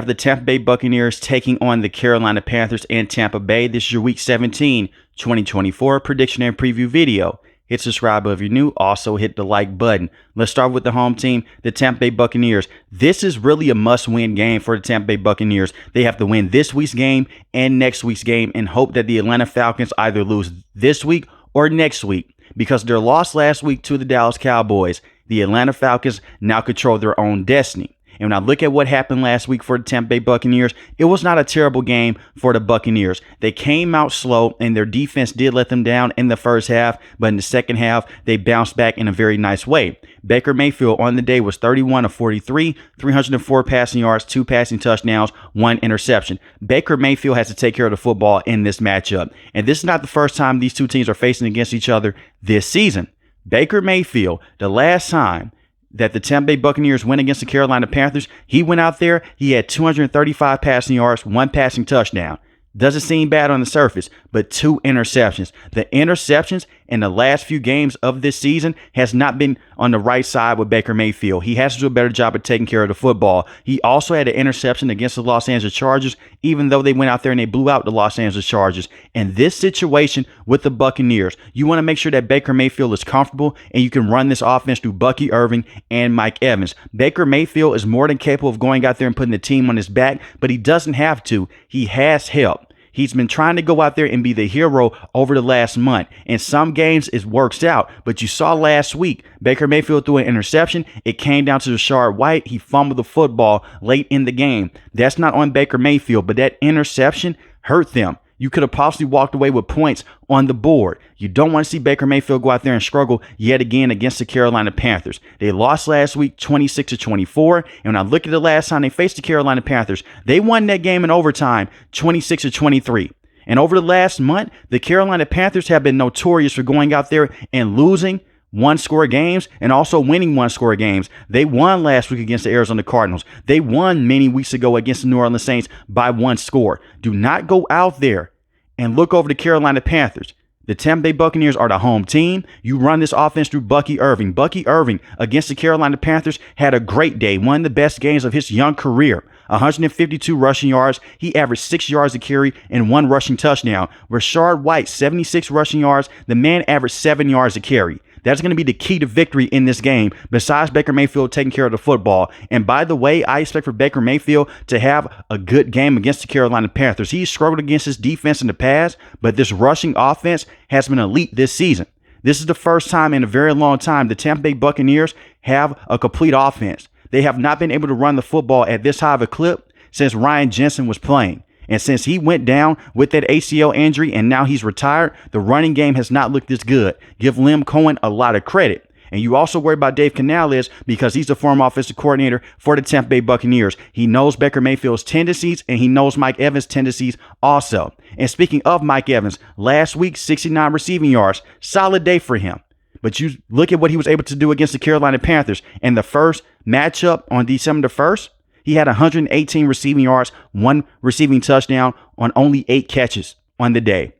have the Tampa Bay Buccaneers taking on the Carolina Panthers in Tampa Bay. This is your Week 17, 2024 prediction and preview video. Hit subscribe if you're new. Also hit the like button. Let's start with the home team, the Tampa Bay Buccaneers. This is really a must-win game for the Tampa Bay Buccaneers. They have to win this week's game and next week's game and hope that the Atlanta Falcons either lose this week or next week. Because their loss last week to the Dallas Cowboys, the Atlanta Falcons now control their own destiny. And when I look at what happened last week for the Tampa Bay Buccaneers, it was not a terrible game for the Buccaneers. They came out slow and their defense did let them down in the first half, but in the second half, they bounced back in a very nice way. Baker Mayfield on the day was 31 of 43, 304 passing yards, 2 passing touchdowns, 1 interception. Baker Mayfield has to take care of the football in this matchup. And this is not the first time these two teams are facing against each other this season. Baker Mayfield, the last time that the Tampa Bay Buccaneers went against the Carolina Panthers, he went out there, he had 235 passing yards, 1 passing touchdown. Doesn't seem bad on the surface, but 2 interceptions. The interceptions in the last few games of this season has not been on the right side with Baker Mayfield. He has to do a better job of taking care of the football. He also had an interception against the Los Angeles Chargers, even though they went out there and they blew out the Los Angeles Chargers. In this situation with the Buccaneers, you want to make sure that Baker Mayfield is comfortable and you can run this offense through Bucky Irving and Mike Evans. Baker Mayfield is more than capable of going out there and putting the team on his back, but he doesn't have to. He has help. He's been trying to go out there and be the hero over the last month. In some games, it works out. But you saw last week, Baker Mayfield threw an interception. It came down to Rashard White. He fumbled the football late in the game. That's not on Baker Mayfield, but that interception hurt them. You could have possibly walked away with points on the board. You don't want to see Baker Mayfield go out there and struggle yet again against the Carolina Panthers. They lost last week 26-24. And when I look at the last time they faced the Carolina Panthers, they won that game in overtime 26-23. And over the last month, the Carolina Panthers have been notorious for going out there and losing one-score games and also winning one-score games. They won last week against the Arizona Cardinals. They won many weeks ago against the New Orleans Saints by 1 score. Do not go out there and look over the Carolina Panthers. The Tampa Bay Buccaneers are the home team. You run this offense through Bucky Irving. Bucky Irving against the Carolina Panthers had a great day, one of the best games of his young career. 152 rushing yards. He averaged 6 yards a carry and 1 rushing touchdown. Rashard White, 76 rushing yards. The man averaged 7 yards a carry. That's going to be the key to victory in this game, besides Baker Mayfield taking care of the football. And by the way, I expect for Baker Mayfield to have a good game against the Carolina Panthers. He's struggled against his defense in the past, but this rushing offense has been elite this season. This is the first time in a very long time the Tampa Bay Buccaneers have a complete offense. They have not been able to run the football at this high of a clip since Ryan Jensen was playing. And since he went down with that ACL injury and now he's retired, the running game has not looked this good. Give Liam Cohen a lot of credit. And you also worry about Dave Canales because he's the former offensive coordinator for the Tampa Bay Buccaneers. He knows Baker Mayfield's tendencies and he knows Mike Evans' tendencies also. And speaking of Mike Evans, last week, 69 receiving yards. Solid day for him. But you look at what he was able to do against the Carolina Panthers. In the first matchup on December the 1st, he had 118 receiving yards, 1 receiving touchdown on only 8 catches on the day.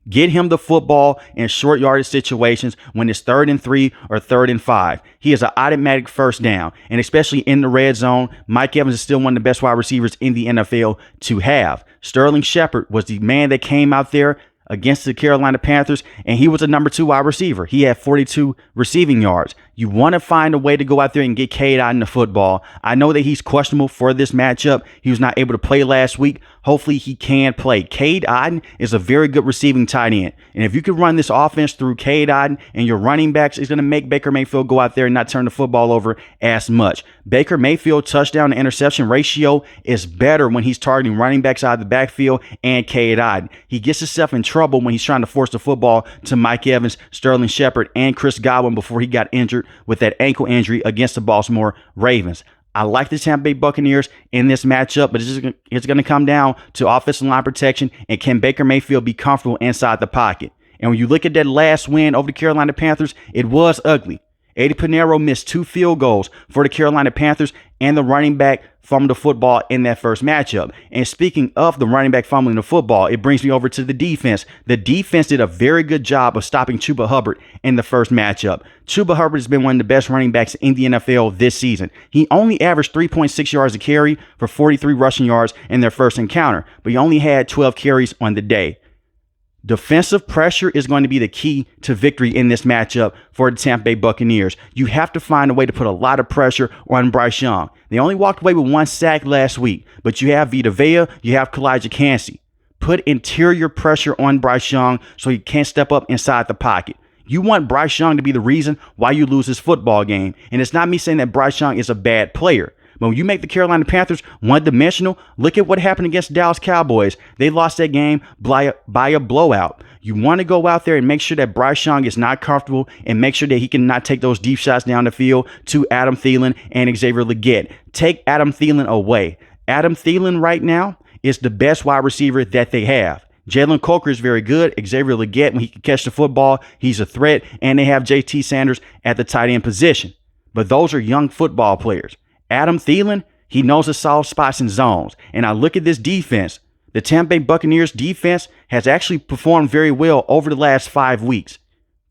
Get him the football in short yardage situations when it's 3rd and 3 or 3rd and 5. He is an automatic first down, and especially in the red zone, Mike Evans is still one of the best wide receivers in the NFL to have. Sterling Shepard was the man that came out there against the Carolina Panthers, and he was a number 2 wide receiver. He had 42 receiving yards. You want to find a way to go out there and get Cade Otton the football. I know that he's questionable for this matchup. He was not able to play last week. Hopefully he can play. Cade Otton is a very good receiving tight end. And if you can run this offense through Cade Otton and your running backs, it's going to make Baker Mayfield go out there and not turn the football over as much. Baker Mayfield touchdown to interception ratio is better when he's targeting running backs out of the backfield and Cade Otton. He gets himself in trouble when he's trying to force the football to Mike Evans, Sterling Shepard, and Chris Godwin before he got injured with that ankle injury against the Baltimore Ravens. I like the Tampa Bay Buccaneers in this matchup, but it's going to come down to offensive line protection and can Baker Mayfield be comfortable inside the pocket. And when you look at that last win over the Carolina Panthers, it was ugly. Eddie Pinheiro missed 2 field goals for the Carolina Panthers, and the running back fumbled the football in that first matchup. And speaking of the running back fumbling the football, it brings me over to the defense. The defense did a very good job of stopping Chuba Hubbard in the first matchup. Chuba Hubbard has been one of the best running backs in the NFL this season. He only averaged 3.6 yards a carry for 43 rushing yards in their first encounter, but he only had 12 carries on the day. Defensive pressure is going to be the key to victory in this matchup for the Tampa Bay Buccaneers. You have to find a way to put a lot of pressure on Bryce Young. They only walked away with 1 sack last week, but you have Vita Vea, you have Kalijah Kancey. Put interior pressure on Bryce Young so he can't step up inside the pocket. You want Bryce Young to be the reason why you lose this football game. And it's not me saying that Bryce Young is a bad player. But when you make the Carolina Panthers one-dimensional, look at what happened against the Dallas Cowboys. They lost that game by a blowout. You want to go out there and make sure that Bryce Young is not comfortable and make sure that he cannot take those deep shots down the field to Adam Thielen and Xavier Legette. Take Adam Thielen away. Adam Thielen right now is the best wide receiver that they have. Jalen Coker is very good. Xavier Legette, when he can catch the football, he's a threat. And they have JT Sanders at the tight end position. But those are young football players. Adam Thielen, he knows the soft spots and zones. And I look at this defense. The Tampa Bay Buccaneers defense has actually performed very well over the last 5 weeks.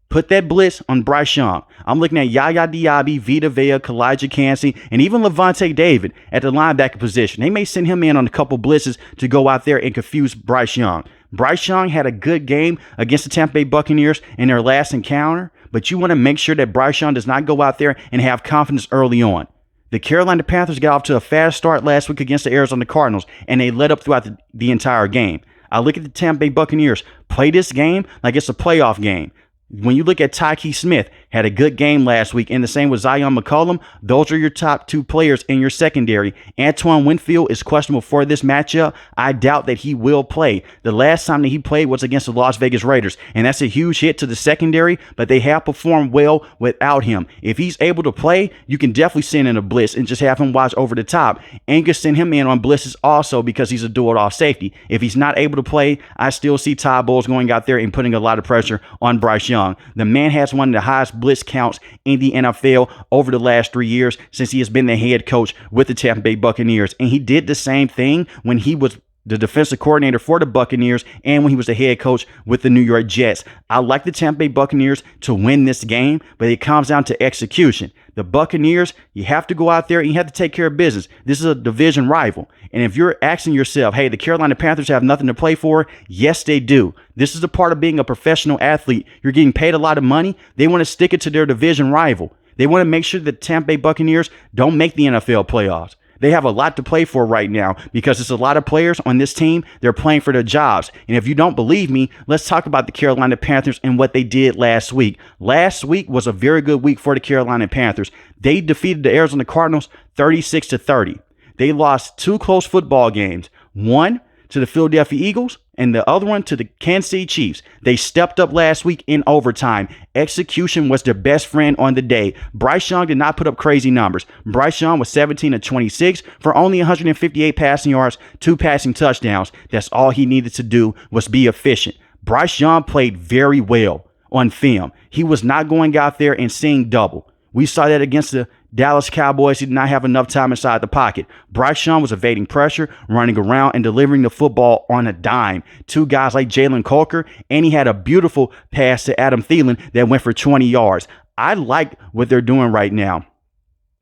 Put that blitz on Bryce Young. I'm looking at Yaya Diaby, Vita Vea, Kalijah Kancey, and even Levante David at the linebacker position. They may send him in on a couple blitzes to go out there and confuse Bryce Young. Bryce Young had a good game against the Tampa Bay Buccaneers in their last encounter, but you want to make sure that Bryce Young does not go out there and have confidence early on. The Carolina Panthers got off to a fast start last week against the Arizona Cardinals, and they led up throughout the entire game. I look at the Tampa Bay Buccaneers play this game like it's a playoff game. When you look at Tyke Smith, had a good game last week, and the same with Zion McCollum. Those are your top 2 players in your secondary. Antoine Winfield is questionable for this matchup. I doubt that he will play. The last time that he played was against the Las Vegas Raiders, and that's a huge hit to the secondary, but they have performed well without him. If he's able to play, you can definitely send in a blitz and just have him watch over the top. And you can send him in on blitzes also because he's a dual-off safety. If he's not able to play, I still see Todd Bowles going out there and putting a lot of pressure on Bryce Young. The man has one of the highest blitz counts in the NFL over the last 3 years since he has been the head coach with the Tampa Bay Buccaneers. And he did the same thing when he was the defensive coordinator for the Buccaneers and when he was the head coach with the New York Jets. I like the Tampa Bay Buccaneers to win this game, but it comes down to execution. The Buccaneers, you have to go out there and you have to take care of business. This is a division rival. And if you're asking yourself, hey, the Carolina Panthers have nothing to play for, yes, they do. This is a part of being a professional athlete. You're getting paid a lot of money. They want to stick it to their division rival. They want to make sure that the Tampa Bay Buccaneers don't make the NFL playoffs. They have a lot to play for right now because there's a lot of players on this team. They're playing for their jobs. And if you don't believe me, let's talk about the Carolina Panthers and what they did last week. Last week was a very good week for the Carolina Panthers. They defeated the Arizona Cardinals 36-30. They lost 2 close football games. One to the Philadelphia Eagles and the other one to the Kansas City Chiefs. They stepped up last week in overtime. Execution was their best friend on the day. Bryce Young did not put up crazy numbers. Bryce Young was 17-26 for only 158 passing yards, 2 passing touchdowns. That's all he needed to do was be efficient. Bryce Young played very well on film. He was not going out there and seeing double. We saw that against the Dallas Cowboys. He did not have enough time inside the pocket. Bryce Young was evading pressure, running around, and delivering the football on a dime. 2 guys like Jalen Coker, and he had a beautiful pass to Adam Thielen that went for 20 yards. I like what they're doing right now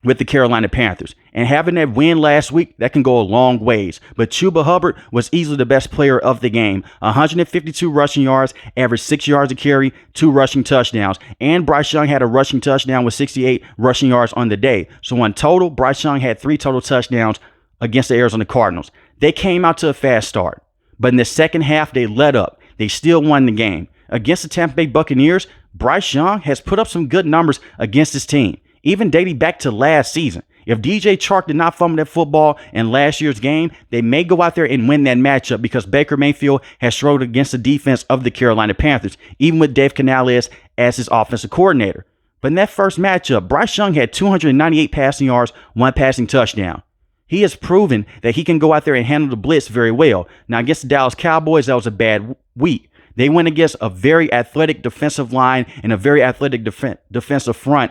with the Carolina Panthers. And having that win last week, that can go a long ways. But Chuba Hubbard was easily the best player of the game. 152 rushing yards, averaged 6 yards a carry, 2 rushing touchdowns. And Bryce Young had a rushing touchdown with 68 rushing yards on the day. So in total, Bryce Young had 3 total touchdowns against the Arizona Cardinals. They came out to a fast start. But in the second half, they let up. They still won the game. Against the Tampa Bay Buccaneers, Bryce Young has put up some good numbers against his team, even dating back to last season. If DJ Chark did not fumble that football in last year's game, they may go out there and win that matchup because Baker Mayfield has struggled against the defense of the Carolina Panthers, even with Dave Canales as his offensive coordinator. But in that first matchup, Bryce Young had 298 passing yards, 1 passing touchdown. He has proven that he can go out there and handle the blitz very well. Now, against the Dallas Cowboys, that was a bad week. They went against a very athletic defensive line and a very athletic defensive front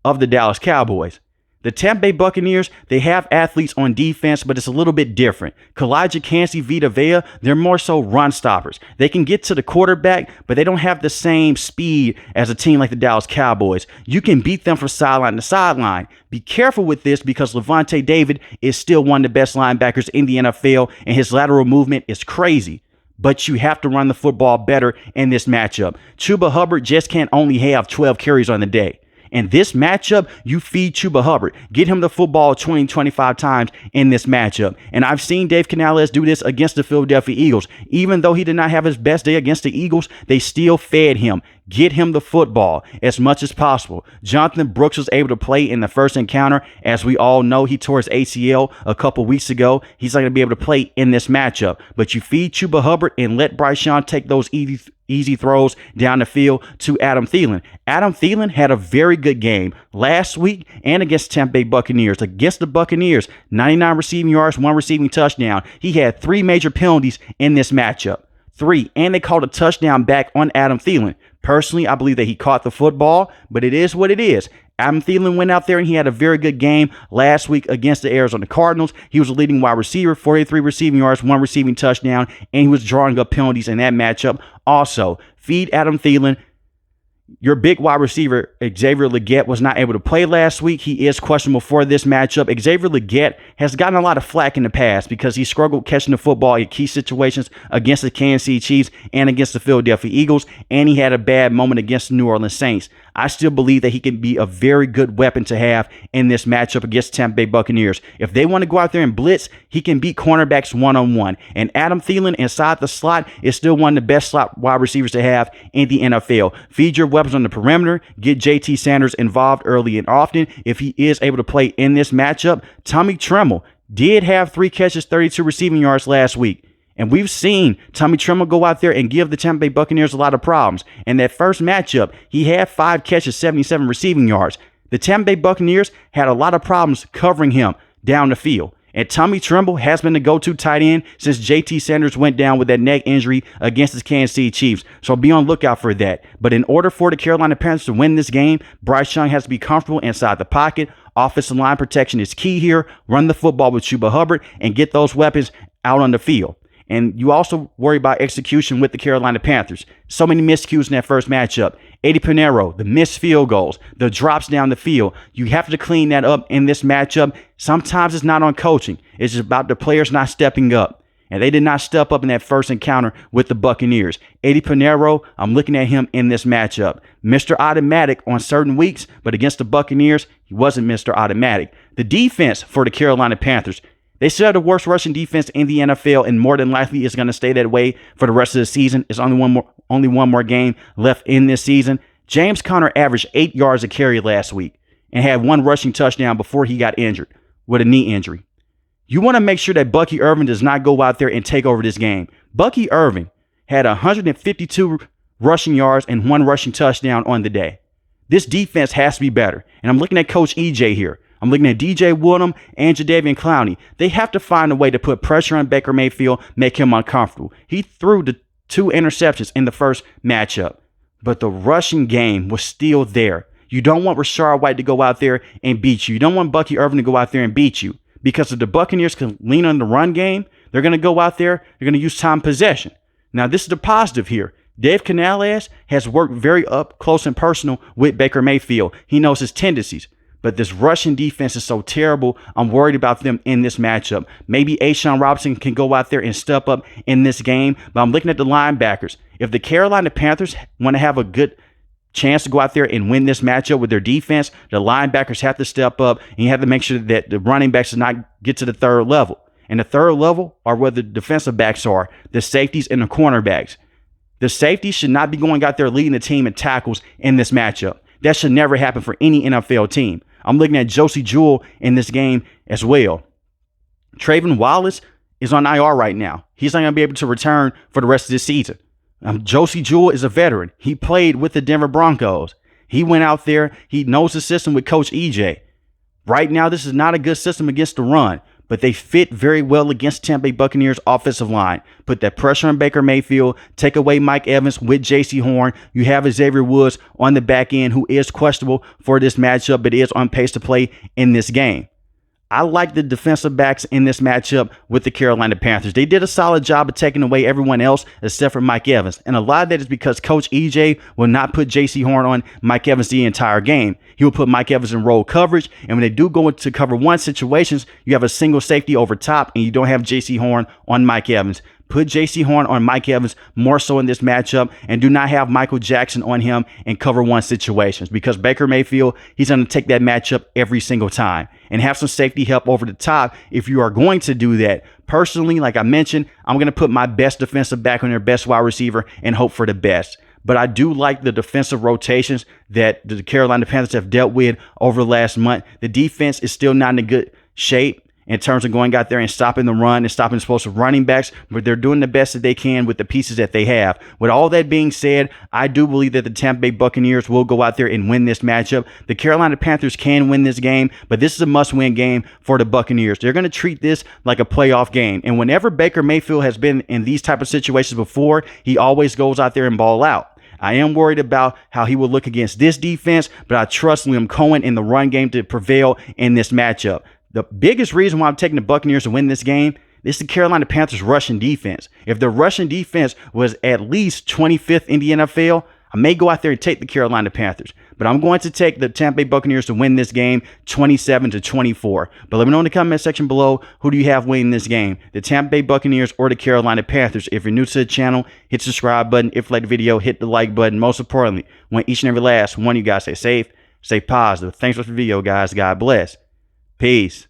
of the Dallas Cowboys. The Tampa Bay Buccaneers, they have athletes on defense, but it's a little bit different. Kalijah Cansey, Vita Vea, they're more so run stoppers. They can get to the quarterback, but they don't have the same speed as a team like the Dallas Cowboys. You can beat them from sideline to sideline. Be careful with this because Levante David is still one of the best linebackers in the NFL, and his lateral movement is crazy. But you have to run the football better in this matchup. Chuba Hubbard just can't only have 12 carries on the day. In this matchup, you feed Chuba Hubbard. Get him the football 20, 25 times in this matchup. And I've seen Dave Canales do this against the Philadelphia Eagles. Even though he did not have his best day against the Eagles, they still fed him. Get him the football as much as possible. Jonathan Brooks was able to play in the first encounter. As we all know, he tore his ACL a couple weeks ago. He's not going to be able to play in this matchup. But you feed Chuba Hubbard and let Bryce Young take those easy throws down the field to Adam Thielen. Adam Thielen had a very good game last week and against Tampa Bay Buccaneers. Against the Buccaneers, 99 receiving yards, 1 receiving touchdown. He had 3 major penalties in this matchup. 3, and they called a touchdown back on Adam Thielen. Personally, I believe that he caught the football, but it is what it is. Adam Thielen went out there and he had a very good game last week against the Arizona Cardinals. He was a leading wide receiver, 43 receiving yards, 1 receiving touchdown, and he was drawing up penalties in that matchup. Also, feed Adam Thielen. Your big wide receiver, Xavier Legette, was not able to play last week. He is questionable for this matchup. Xavier Legette has gotten a lot of flack in the past because he struggled catching the football in key situations against the Kansas City Chiefs and against the Philadelphia Eagles, and he had a bad moment against the New Orleans Saints. I still believe that he can be a very good weapon to have in this matchup against Tampa Bay Buccaneers. If they want to go out there and blitz, he can beat cornerbacks one-on-one. And Adam Thielen inside the slot is still one of the best slot wide receivers to have in the NFL. Feed your weapons on the perimeter. Get JT Sanders involved early and often. If he is able to play in this matchup, Tommy Tremble did have 3 catches, 32 receiving yards last week. And we've seen Tommy Tremble go out there and give the Tampa Bay Buccaneers a lot of problems. In that first matchup, he had 5 catches, 77 receiving yards. The Tampa Bay Buccaneers had a lot of problems covering him down the field. And Tommy Tremble has been the go-to tight end since JT Sanders went down with that neck injury against the Kansas City Chiefs. So be on lookout for that. But in order for the Carolina Panthers to win this game, Bryce Young has to be comfortable inside the pocket. Offensive line protection is key here. Run the football with Chuba Hubbard and get those weapons out on the field. And you also worry about execution with the Carolina Panthers. So many miscues in that first matchup. Eddie Pinheiro, the missed field goals, the drops down the field. You have to clean that up in this matchup. Sometimes it's not on coaching. It's just about the players not stepping up. And they did not step up in that first encounter with the Buccaneers. Eddie Pinheiro, I'm looking at him in this matchup. Mr. Automatic on certain weeks, but against the Buccaneers, he wasn't Mr. Automatic. The defense for the Carolina Panthers, they still have the worst rushing defense in the NFL, and more than likely is going to stay that way for the rest of the season. There's only one more game left in this season. James Conner averaged 8 yards a carry last week and had 1 rushing touchdown before he got injured with a knee injury. You want to make sure that Bucky Irving does not go out there and take over this game. Bucky Irving had 152 rushing yards and 1 rushing touchdown on the day. This defense has to be better. And I'm looking at Coach EJ here. I'm looking at DJ Woodham and Jadeveon Clowney. They have to find a way to put pressure on Baker Mayfield, make him uncomfortable. He threw the 2 interceptions in the first matchup, but the rushing game was still there. You don't want Rashard White to go out there and beat you. You don't want Bucky Irving to go out there and beat you, because if the Buccaneers can lean on the run game, they're going to go out there, they're going to use time possession. Now, this is the positive here. Dave Canales has worked very up close and personal with Baker Mayfield. He knows his tendencies. But this Russian defense is so terrible. I'm worried about them in this matchup. Maybe A'Shawn Robinson can go out there and step up in this game. But I'm looking at the linebackers. If the Carolina Panthers want to have a good chance to go out there and win this matchup with their defense, the linebackers have to step up, and you have to make sure that the running backs do not get to the third level. And the third level are where the defensive backs are, the safeties and the cornerbacks. The safeties should not be going out there leading the team in tackles in this matchup. That should never happen for any NFL team. I'm looking at Josie Jewell in this game as well. Trayvon Wallace is on IR right now. He's not going to be able to return for the rest of this season. Josie Jewell is a veteran. He played with the Denver Broncos. He went out there. He knows the system with Coach EJ. Right now, this is not a good system against the run. but they fit very well against Tampa Bay Buccaneers offensive line. Put that pressure on Baker Mayfield, take away Mike Evans with J.C. Horn. You have Xavier Woods on the back end, who is questionable for this matchup, but is on pace to play in this game. I like the defensive backs in this matchup with the Carolina Panthers. They did a solid job of taking away everyone else except for Mike Evans. And a lot of that is because Coach EJ will not put J.C. Horn on Mike Evans the entire game. He will put Mike Evans in roll coverage. And when they do go into cover one situations, you have a single safety over top and you don't have J.C. Horn on Mike Evans. Put J.C. Horn on Mike Evans more so in this matchup, and do not have Michael Jackson on him in cover one situations, because Baker Mayfield, he's going to take that matchup every single time. And have some safety help over the top if you are going to do that. Personally, like I mentioned, I'm going to put my best defensive back on their best wide receiver and hope for the best. But I do like the defensive rotations that the Carolina Panthers have dealt with over the last month. The defense is still not in a good shape in terms of going out there and stopping the run and stopping explosive running backs, but they're doing the best that they can with the pieces that they have. With all that being said, I do believe that the Tampa Bay Buccaneers will go out there and win this matchup. The Carolina Panthers can win this game, but this is a must-win game for the Buccaneers. They're going to treat this like a playoff game, and whenever Baker Mayfield has been in these type of situations before, he always goes out there and ball out. I am worried about how he will look against this defense, but I trust Liam Cohen in the run game to prevail in this matchup. The biggest reason why I'm taking the Buccaneers to win this game is the Carolina Panthers rushing defense. If the rushing defense was at least 25th in the NFL, I may go out there and take the Carolina Panthers. But I'm going to take the Tampa Bay Buccaneers to win this game 27-24. But let me know in the comment section below, who do you have winning this game? The Tampa Bay Buccaneers or the Carolina Panthers? If you're new to the channel, hit the subscribe button. If you like the video, hit the like button. Most importantly, I want each and every last one of you guys stay safe, stay positive. Thanks for the video, guys. God bless. Peace.